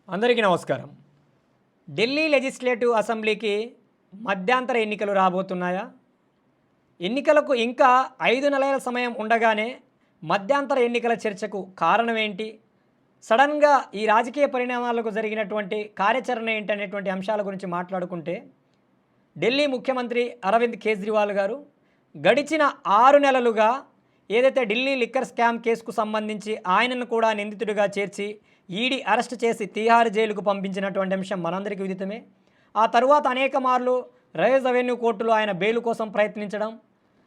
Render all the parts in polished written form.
అందరికీ నమస్కారం. ఢిల్లీ లెజిస్లేటివ్ అసెంబ్లీకి మధ్యాంతర ఎన్నికలు రాబోతున్నాయా? ఎన్నికలకు ఇంకా 5 నెలల సమయం ఉండగానే మధ్యాంతర ఎన్నికల చర్చకు కారణం ఏంటి? సడన్గా ఈ రాజకీయ పరిణామాలకు జరిగినటువంటి కార్యాచరణ ఏంటి అనేటువంటి అంశాల గురించి మాట్లాడుకుంటే, ఢిల్లీ ముఖ్యమంత్రి అరవింద్ కేజ్రీవాల్ గారు గడిచిన 6 నెలలుగా ఏదైతే ఢిల్లీ లిక్కర్ స్కామ్ కేసుకు సంబంధించి ఆయనను కూడా నిందితుడిగా చేర్చి ఈడీ అరెస్ట్ చేసి తీహార్ జైలుకు పంపించినటువంటి అంశం మనందరికీ విదితమే. ఆ తరువాత అనేక మార్లు రైజ్ అవెన్యూ కోర్టులో ఆయన బెయిల్ కోసం ప్రయత్నించడం,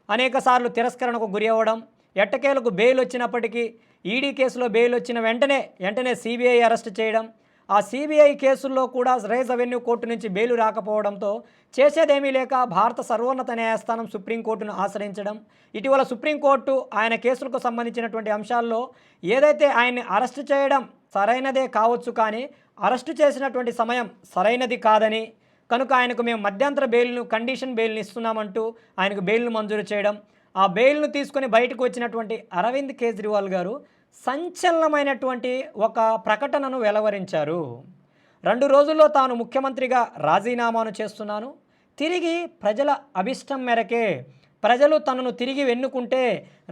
అనేకసార్లు తిరస్కరణకు గురి అవ్వడం, ఎట్టకేలకు బెయిల్ వచ్చినప్పటికీ ఈడీ కేసులో బెయిల్ వచ్చిన వెంటనే సిబిఐ అరెస్ట్ చేయడం, ఆ సిబిఐ కేసుల్లో కూడా రైజ్ అవెన్యూ కోర్టు నుంచి బెయిల్ రాకపోవడంతో చేసేదేమీ లేక భారత సర్వోన్నత న్యాయస్థానం సుప్రీంకోర్టును ఆశ్రయించడం, ఇటీవల సుప్రీంకోర్టు ఆయన కేసులకు సంబంధించినటువంటి అంశాల్లో ఏదైతే ఆయన్ని అరెస్ట్ చేయడం సరైనదే కావచ్చు, కానీ అరెస్టు చేసినటువంటి సమయం సరైనది కాదని, కనుక ఆయనకు మేము మధ్యంతర బెయిల్ను కండిషన్ బెయిల్ని ఇస్తున్నామంటూ ఆయనకు బెయిల్ను మంజూరు చేయడం, ఆ బెయిల్ను తీసుకొని బయటకు వచ్చినటువంటి అరవింద్ కేజ్రీవాల్ గారు సంచలనమైనటువంటి ఒక ప్రకటనను వెలువరించారు. 2 రోజుల్లో తాను ముఖ్యమంత్రిగా రాజీనామాను చేస్తున్నాను, తిరిగి ప్రజల అభిష్టం మేరకే ప్రజలు తనను తిరిగి ఎన్నుకుంటే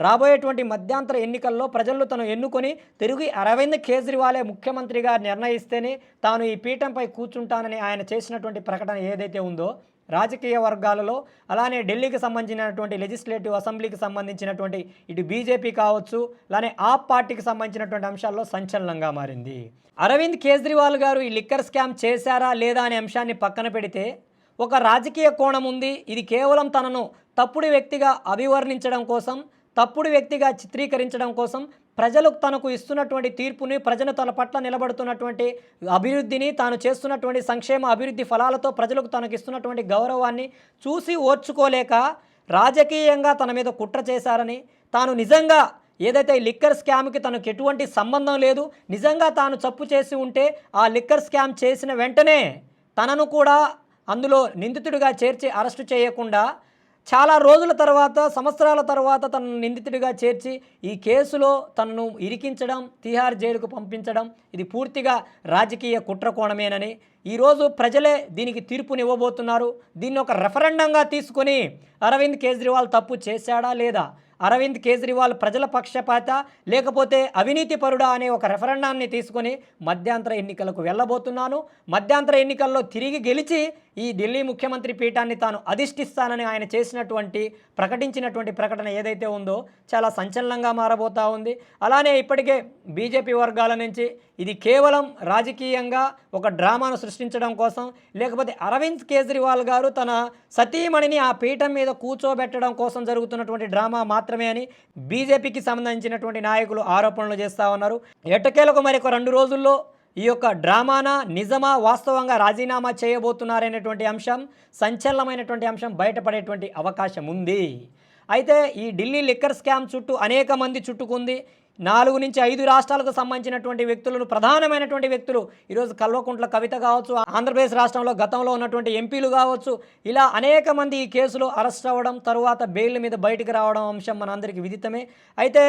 రాబోయేటువంటి మధ్యాంతర ఎన్నికల్లో ప్రజలు తను ఎన్నుకొని తిరిగి అరవింద్ కేజ్రీవాలే ముఖ్యమంత్రిగా నిర్ణయిస్తేనే తాను ఈ పీఠంపై కూర్చుంటానని ఆయన చేసినటువంటి ప్రకటన ఏదైతే ఉందో, రాజకీయ వర్గాలలో అలానే ఢిల్లీకి సంబంధించినటువంటి లెజిస్లేటివ్ అసెంబ్లీకి సంబంధించినటువంటి ఇటు బీజేపీ కావచ్చు, అలానే ఆప్ పార్టీకి సంబంధించినటువంటి అంశాల్లో సంచలనంగా మారింది. అరవింద్ కేజ్రీవాల్ గారు ఈ లిక్కర్ స్కామ్ చేశారా లేదా అనే అంశాన్ని పక్కన పెడితే ఒక రాజకీయ కోణం ఉంది. ఇది కేవలం తనను తప్పుడు వ్యక్తిగా అభివర్ణించడం కోసం, తప్పుడు వ్యక్తిగా చిత్రీకరించడం కోసం, ప్రజలకు తనకు ఇస్తున్నటువంటి తీర్పుని, ప్రజలు తన పట్ల నిలబడుతున్నటువంటి అభివృద్ధిని, తాను చేస్తున్నటువంటి సంక్షేమ అభివృద్ధి ఫలాలతో ప్రజలకు తనకు ఇస్తున్నటువంటి గౌరవాన్ని చూసి ఓర్చుకోలేక రాజకీయంగా తన మీద కుట్ర చేశారని, తాను నిజంగా ఏదైతే ఈ లిక్కర్ స్కామ్కి తనకు ఎటువంటి సంబంధం లేదు, నిజంగా తాను తప్పు చేసి ఉంటే ఆ లిక్కర్ స్కామ్ చేసిన వెంటనే తనను కూడా అందులో నిందితుడిగా చేర్చి అరెస్టు చేయకుండా చాలా రోజుల తర్వాత, సంవత్సరాల తర్వాత తనను నిందితుడిగా చేర్చి ఈ కేసులో తనను ఇరికించడం, తీహార్ జైలుకు పంపించడం ఇది పూర్తిగా రాజకీయ కుట్రకోణమేనని ఈరోజు ప్రజలే దీనికి తీర్పునివ్వబోతున్నారు. దీన్ని ఒక రెఫరెండంగా తీసుకొని అరవింద్ కేజ్రీవాల్ తప్పు చేశాడా లేదా, అరవింద్ కేజ్రీవాల్ ప్రజల పక్షపాత లేకపోతే అవినీతి పరుడా అనే ఒక రెఫరెండాన్ని తీసుకొని మధ్యాంతర ఎన్నికలకు వెళ్ళబోతున్నాను, మధ్యాంతర ఎన్నికల్లో తిరిగి గెలిచి ఈ ఢిల్లీ ముఖ్యమంత్రి పీఠాన్ని తాను అధిష్ఠిస్తానని ఆయన ప్రకటించినటువంటి ప్రకటన ఏదైతే ఉందో చాలా సంచలనంగా మారబోతూ ఉంది. అలానే ఇప్పటికే బీజేపీ వర్గాల నుంచి ఇది కేవలం రాజకీయంగా ఒక డ్రామాను సృష్టించడం కోసం, లేకపోతే అరవింద్ కేజ్రీవాల్ గారు తన సతీమణిని ఆ పీఠం మీద కూర్చోబెట్టడం కోసం జరుగుతున్నటువంటి డ్రామా మాత్రమే అని బీజేపీకి సంబంధించినటువంటి నాయకులు ఆరోపణలు చేస్తూ ఉన్నారు. ఎట్టకేలకు మరొక 2 రోజుల్లో ఈ యొక్క డ్రామానా నిజమా వాస్తవంగా రాజీనామా చేయబోతున్నారనేటువంటి అంశం, సంచలనమైనటువంటి అంశం బయటపడేటువంటి అవకాశం ఉంది. అయితే ఈ ఢిల్లీ లిక్కర్ స్కామ్ చుట్టూ అనేక మంది చుట్టుకుంది. 4 నుంచి 5 రాష్ట్రాలకు సంబంధించినటువంటి వ్యక్తులను, ప్రధానమైనటువంటి వ్యక్తులు ఈరోజు కల్వకుంట్ల కవిత కావచ్చు, ఆంధ్రప్రదేశ్ రాష్ట్రంలో గతంలో ఉన్నటువంటి ఎంపీలు కావచ్చు, ఇలా అనేక మంది ఈ కేసులో అరెస్ట్ అవ్వడం, తరువాత బెయిల్ మీద బయటికి రావడం అంశం మనందరికీ విదితమే. అయితే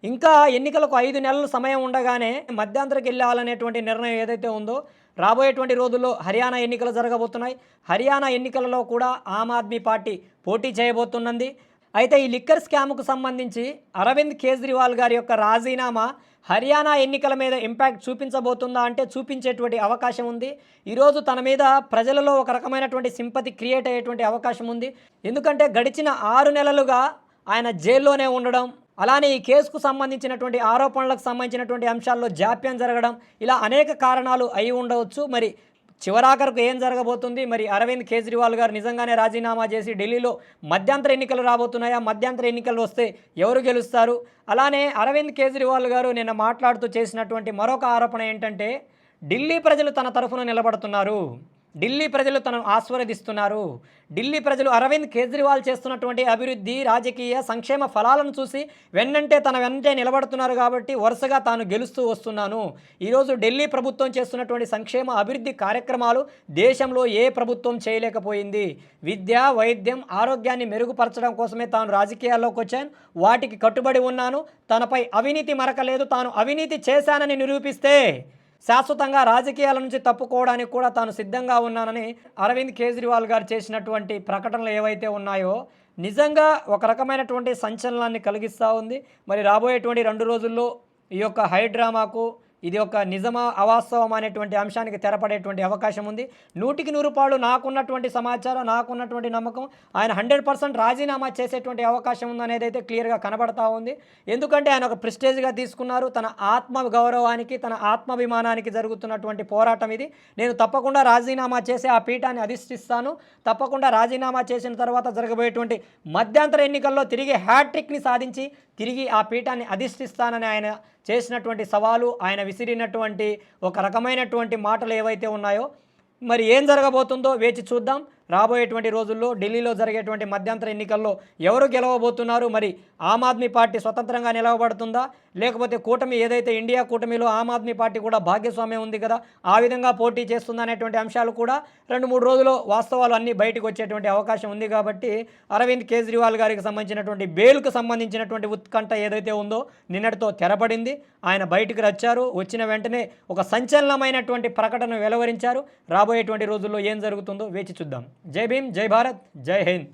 ఇంకా ఎన్నికలకు 5 నెలల సమయం ఉండగానే మధ్యాంతరకి వెళ్ళాలనేటువంటి నిర్ణయం ఏదైతే ఉందో, రాబోయేటువంటి రోజుల్లో హర్యానా ఎన్నికలు జరగబోతున్నాయి. హర్యానా ఎన్నికలలో కూడా ఆమ్ ఆద్మీ పార్టీ పోటీ చేయబోతున్నది. అయితే ఈ లిక్కర్ స్కామ్కు సంబంధించి అరవింద్ కేజ్రీవాల్ గారి యొక్క రాజీనామా హర్యానా ఎన్నికల మీద ఇంపాక్ట్ చూపించబోతుందా అంటే చూపించేటువంటి అవకాశం ఉంది. ఈరోజు తన మీద ప్రజలలో ఒక రకమైనటువంటి సింపతి క్రియేట్ అయ్యేటువంటి అవకాశం ఉంది. ఎందుకంటే గడిచిన 6 నెలలుగా ఆయన జైల్లోనే ఉండడం, అలానే ఈ కేసుకు సంబంధించినటువంటి ఆరోపణలకు సంబంధించినటువంటి అంశాల్లో జాప్యం జరగడం, ఇలా అనేక కారణాలు అయి ఉండవచ్చు. మరి చివరాఖరకు ఏం జరగబోతుంది? మరి అరవింద్ కేజ్రీవాల్ గారు నిజంగానే రాజీనామా చేసి ఢిల్లీలో మధ్యంతర ఎన్నికలు రాబోతున్నాయా? మధ్యంతర ఎన్నికలు వస్తే ఎవరు గెలుస్తారు? అలానే అరవింద్ కేజ్రీవాల్ గారు నిన్న మాట్లాడుతూ చేసినటువంటి మరొక ఆరోపణ ఏంటంటే, ఢిల్లీ ప్రజలు తన తరఫున నిలబడుతున్నారు, ఢిల్లీ ప్రజలు తనను ఆస్వాదిస్తున్నారు, ఢిల్లీ ప్రజలు అరవింద్ కేజ్రీవాల్ చేస్తున్నటువంటి అభివృద్ధి, రాజకీయ సంక్షేమ ఫలాలను చూసి తన వెంటే నిలబడుతున్నారు కాబట్టి వరుసగా తాను గెలుస్తూ వస్తున్నాను. ఈరోజు ఢిల్లీ ప్రభుత్వం చేస్తున్నటువంటి సంక్షేమ అభివృద్ధి కార్యక్రమాలు దేశంలో ఏ ప్రభుత్వం చేయలేకపోయింది. విద్య, వైద్యం, ఆరోగ్యాన్ని మెరుగుపరచడం కోసమే తాను రాజకీయాల్లోకి వచ్చాను, వాటికి కట్టుబడి ఉన్నాను, తనపై అవినీతి మరకలేదు, తాను అవినీతి చేశానని నిరూపిస్తే శాశ్వతంగా రాజకీయాల నుంచి తప్పుకోవడానికి కూడా తాను సిద్ధంగా ఉన్నానని అరవింద్ కేజ్రీవాల్ గారు చేసినటువంటి ప్రకటనలు ఏవైతే ఉన్నాయో నిజంగా ఒక రకమైనటువంటి సంచలనాన్ని కలిగిస్తూ ఉంది. మరి రాబోయేటువంటి 2 రోజుల్లో ఈ యొక్క హైడ్రామాకు ఇది ఒక నిజమా అవాస్తవం అనేటువంటి అంశానికి తెరపడేటువంటి అవకాశం ఉంది. 100కి 100 పాళ్ళు నాకున్నటువంటి సమాచారం, నాకున్నటువంటి నమ్మకం ఆయన 100% రాజీనామా చేసేటువంటి అవకాశం ఉందనేది అయితే క్లియర్గా కనబడతా ఉంది. ఎందుకంటే ఆయన ఒక ప్రెస్టేజ్గా తీసుకున్నారు. తన ఆత్మ గౌరవానికి, తన ఆత్మాభిమానానికి జరుగుతున్నటువంటి పోరాటం ఇది. నేను తప్పకుండా రాజీనామా చేసి ఆ పీఠాన్ని అధిష్ఠిస్తాను. తప్పకుండా రాజీనామా చేసిన తర్వాత జరగబోయేటువంటి మధ్యంతర ఎన్నికల్లో తిరిగి హ్యాట్రిక్ని సాధించి తిరిగి ఆ పీఠాన్ని అధిష్ఠిస్తానని ఆయన చేసినటువంటి సవాలు, ఆయన విసిరినటువంటి ఒక రకమైనటువంటి మాటలు ఏవైతే ఉన్నాయో మరి ఏం జరగబోతుందో వేచి చూద్దాం. రాబోయేటువంటి రోజుల్లో ఢిల్లీలో జరిగేటువంటి మధ్యంతర ఎన్నికల్లో ఎవరు గెలవబోతున్నారు? మరి ఆమ్ ఆద్మీ పార్టీ స్వతంత్రంగా నిలవబడుతుందా, లేకపోతే కూటమి ఏదైతే ఇండియా కూటమిలో ఆమ్ ఆద్మీ పార్టీ కూడా భాగస్వామ్యం ఉంది కదా, ఆ విధంగా పోటీ చేస్తుందా అనేటువంటి అంశాలు కూడా 2-3 రోజుల్లో వాస్తవాలు అన్నీ బయటకు వచ్చేటువంటి అవకాశం ఉంది. కాబట్టి అరవింద్ కేజ్రీవాల్ గారికి సంబంధించినటువంటి బెయిల్కు సంబంధించినటువంటి ఉత్కంఠ ఏదైతే ఉందో నిన్నటితో తెరపడింది. ఆయన బయటకు వచ్చారు. వచ్చిన వెంటనే ఒక సంచలనమైనటువంటి ప్రకటన వెలువరించారు. రాబోయేటువంటి రోజుల్లో ఏం జరుగుతుందో వేచి చూద్దాం. జై భీమ్, జై భారత్, జై హింద్.